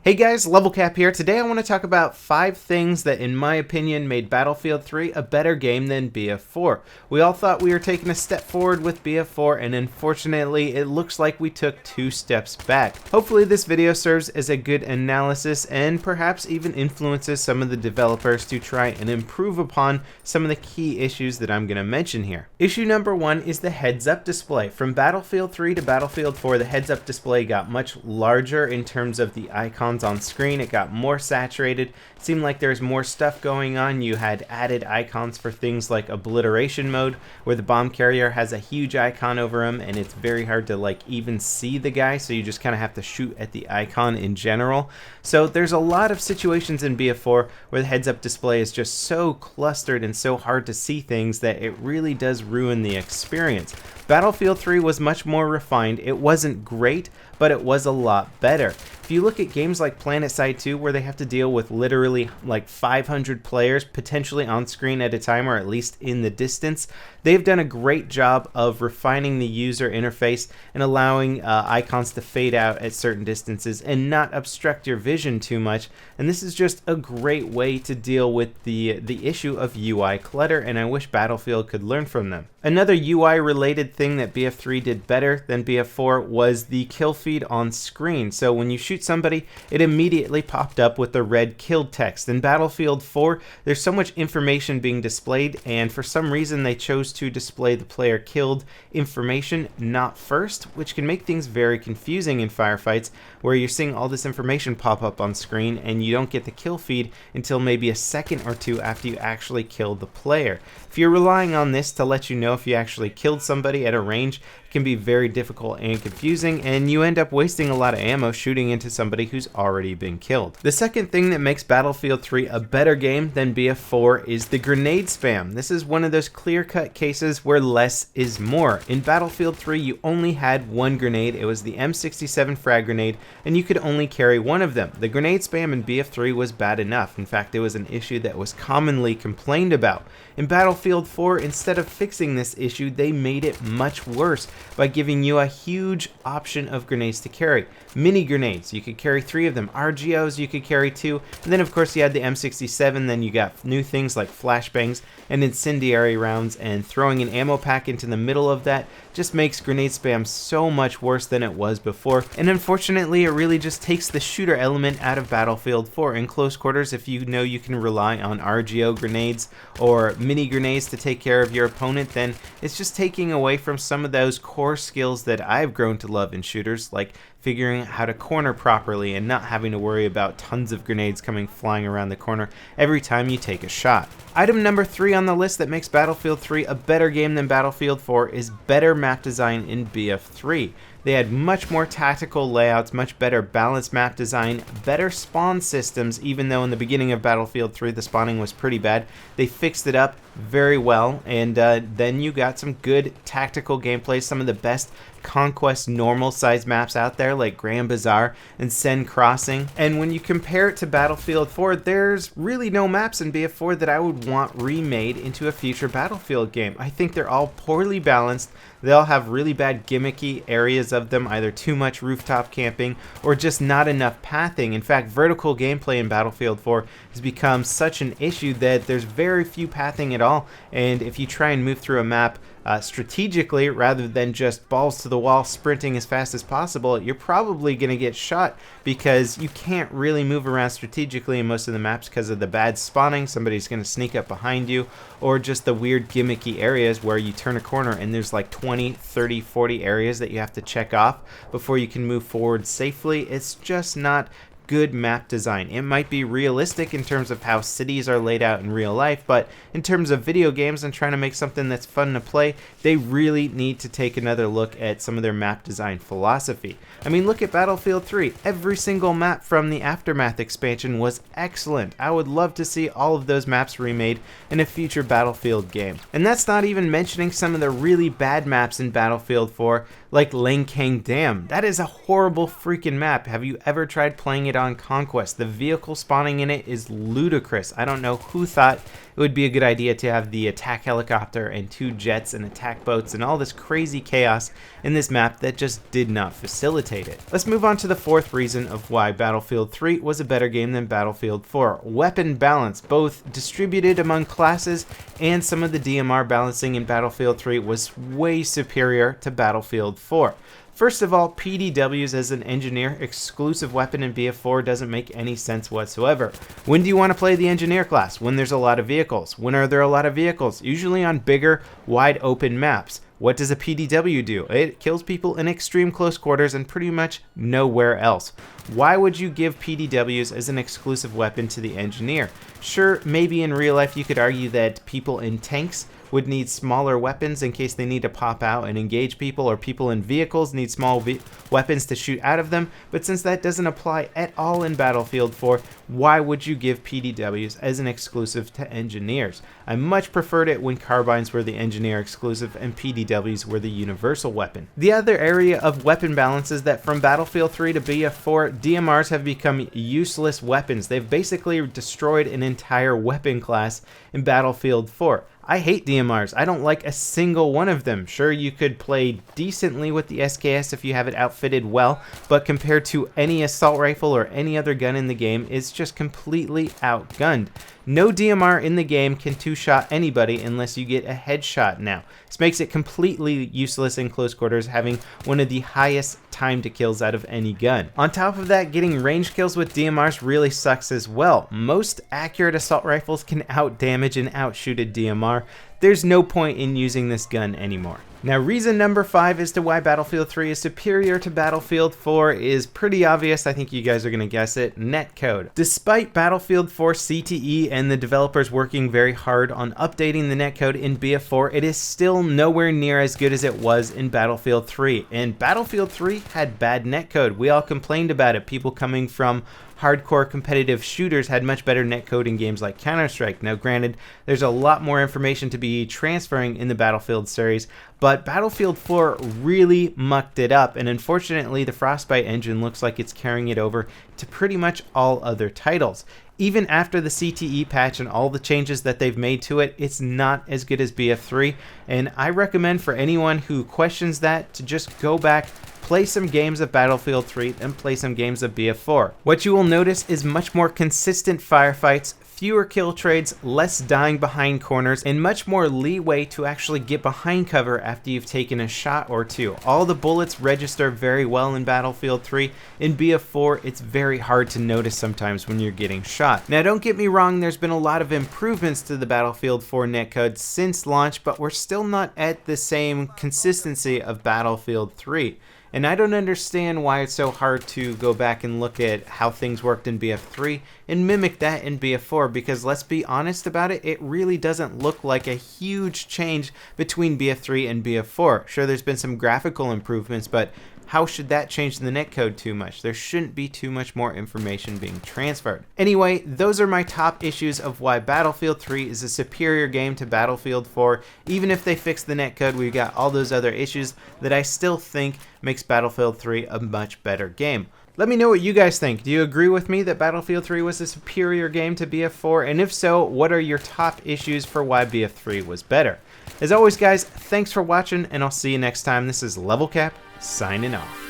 Hey guys, LevelCap here. Today I want to talk about 5 things that in my opinion made Battlefield 3 a better game than BF4. We all thought we were taking a step forward with BF4 and unfortunately it looks like we took 2 steps back. Hopefully this video serves as a good analysis and perhaps even influences some of the developers to try and improve upon some of the key issues that I'm going to mention here. Issue number 1 is the heads-up display. From Battlefield 3 to Battlefield 4, the heads-up display got much larger in terms of the icons on screen. It got more saturated. It seemed like there's more stuff going on. You had added icons for things like obliteration mode, where the bomb carrier has a huge icon over him and it's very hard to even see the guy, so you just kind of have to shoot at the icon in general. So there's a lot of situations in BF4 where the heads-up display is just so clustered and so hard to see things that it really does ruin the experience. Battlefield 3 was much more refined. It wasn't great, but it was a lot better. If you look at games like PlanetSide 2, where they have to deal with literally 500 players potentially on screen at a time, or at least in the distance, they've done a great job of refining the user interface and allowing icons to fade out at certain distances and not obstruct your vision too much. And this is just a great way to deal with the issue of UI clutter, and I wish Battlefield could learn from them. Another UI related thing that BF3 did better than BF4 was the kill feed on screen. So when you shoot somebody, it immediately popped up with the red killed text. In Battlefield 4, there's so much information being displayed, and for some reason they chose to display the player killed information not first, which can make things very confusing in firefights, where you're seeing all this information pop up on screen and you don't get the kill feed until maybe a second or two after you actually kill the player. If you're relying on this to let you know if you actually killed somebody at a range, it can be very difficult and confusing, and you end up wasting a lot of ammo shooting into somebody who's already been killed. The second thing that makes Battlefield 3 a better game than BF4 is the grenade spam. This is one of those clear-cut cases where less is more. In Battlefield 3, you only had one grenade. It was the M67 frag grenade, and you could only carry one of them. The grenade spam in BF3 was bad enough. In fact, it was an issue that was commonly complained about. In Battlefield 4, instead of fixing this issue, they made it much worse by giving you a huge option of grenades to carry. Mini grenades, you could carry 3 of them. RGOs, you could carry 2. And then of course you had the M67, then you got new things like flashbangs and incendiary rounds, and throwing an ammo pack into the middle of that just makes grenade spam so much worse than it was before. And unfortunately, it really just takes the shooter element out of Battlefield 4. In close quarters, if you know you can rely on RGO grenades or mini grenades to take care of your opponent, then it's just taking away from some of those core skills that I've grown to love in shooters, like figuring out how to corner properly and not having to worry about tons of grenades coming flying around the corner every time you take a shot. Item number 3 on the list that makes Battlefield 3 a better game than Battlefield 4 is better map design in BF3. They had much more tactical layouts, much better balanced map design, better spawn systems, even though in the beginning of Battlefield 3 the spawning was pretty bad. They fixed it up very well, and then you got some good tactical gameplay, some of the best Conquest normal size maps out there like Grand Bazaar and Sen Crossing. And when you compare it to Battlefield 4, there's really no maps in BF4 that I would want remade into a future Battlefield game. I think they're all poorly balanced. They all have really bad gimmicky areas of them, either too much rooftop camping or just not enough pathing. In fact, vertical gameplay in Battlefield 4 has become such an issue that there's very few pathing at all, and if you try and move through a map strategically rather than just balls to the wall sprinting as fast as possible, you're probably going to get shot because you can't really move around strategically in most of the maps because of the bad spawning. Somebody's going to sneak up behind you, or just the weird gimmicky areas where you turn a corner and there's like 20, 30, 40 areas that you have to check off before you can move forward safely. It's just not good map design. It might be realistic in terms of how cities are laid out in real life, but in terms of video games and trying to make something that's fun to play, they really need to take another look at some of their map design philosophy. I mean, look at Battlefield 3. Every single map from the Aftermath expansion was excellent. I would love to see all of those maps remade in a future Battlefield game. And that's not even mentioning some of the really bad maps in Battlefield 4, like Langkang Dam. That is a horrible freaking map. Have you ever tried playing it head-on conquest. The vehicle spawning in it is ludicrous. I don't know who thought it would be a good idea to have the attack helicopter and 2 jets and attack boats and all this crazy chaos in this map that just did not facilitate it. Let's move on to the 4th reason of why Battlefield 3 was a better game than Battlefield 4. Weapon balance, both distributed among classes and some of the DMR balancing in Battlefield 3 was way superior to Battlefield 4. First of all, PDWs as an engineer exclusive weapon in BF4 doesn't make any sense whatsoever. When do you want to play the engineer class? When there's a lot of vehicles. When are there a lot of vehicles? Usually on bigger, wide open maps. What does a PDW do? It kills people in extreme close quarters and pretty much nowhere else. Why would you give PDWs as an exclusive weapon to the engineer? Sure, maybe in real life you could argue that people in tanks would need smaller weapons in case they need to pop out and engage people, or people in vehicles need small weapons to shoot out of them, but since that doesn't apply at all in Battlefield 4, why would you give PDWs as an exclusive to engineers? I much preferred it when carbines were the engineer exclusive and PDWs were the universal weapon. The other area of weapon balance is that from Battlefield 3 to BF4, DMRs have become useless weapons. They've basically destroyed an entire weapon class in Battlefield 4. I hate DMRs. I don't like a single one of them. Sure, you could play decently with the SKS if you have it outfitted well, but compared to any assault rifle or any other gun in the game, it's just completely outgunned. No DMR in the game can two-shot anybody unless you get a headshot now. This makes it completely useless in close quarters, having one of the highest time to kills out of any gun. On top of that, getting range kills with DMRs really sucks as well. Most accurate assault rifles can out-damage and outshoot a DMR. There's no point in using this gun anymore. Now, reason number 5 as to why Battlefield 3 is superior to Battlefield 4 is pretty obvious. I think you guys are going to guess it. Netcode. Despite Battlefield 4 CTE and the developers working very hard on updating the netcode in BF4, it is still nowhere near as good as it was in Battlefield 3. And Battlefield 3 had bad netcode. We all complained about it. People coming from hardcore competitive shooters had much better netcode in games like Counter-Strike. Now granted, there's a lot more information to be transferring in the Battlefield series, but Battlefield 4 really mucked it up, and unfortunately the Frostbite engine looks like it's carrying it over to pretty much all other titles. Even after the CTE patch and all the changes that they've made to it, it's not as good as BF3, and I recommend for anyone who questions that to just go back, play some games of Battlefield 3, and play some games of BF4. What you will notice is much more consistent firefights, fewer kill trades, less dying behind corners, and much more leeway to actually get behind cover after you've taken a shot or two. All the bullets register very well in Battlefield 3. In BF4, it's very hard to notice sometimes when you're getting shot. Now don't get me wrong, there's been a lot of improvements to the Battlefield 4 netcode since launch, but we're still not at the same consistency of Battlefield 3. And I don't understand why it's so hard to go back and look at how things worked in BF3 and mimic that in BF4, because let's be honest about it, it really doesn't look like a huge change between BF3 and BF4. Sure, there's been some graphical improvements, but how should that change the netcode too much? There shouldn't be too much more information being transferred. Anyway, those are my top issues of why Battlefield 3 is a superior game to Battlefield 4. Even if they fix the netcode, we've got all those other issues that I still think makes Battlefield 3 a much better game. Let me know what you guys think. Do you agree with me that Battlefield 3 was a superior game to BF4? And if so, what are your top issues for why BF3 was better? As always, guys, thanks for watching, and I'll see you next time. This is LevelCap, signing off.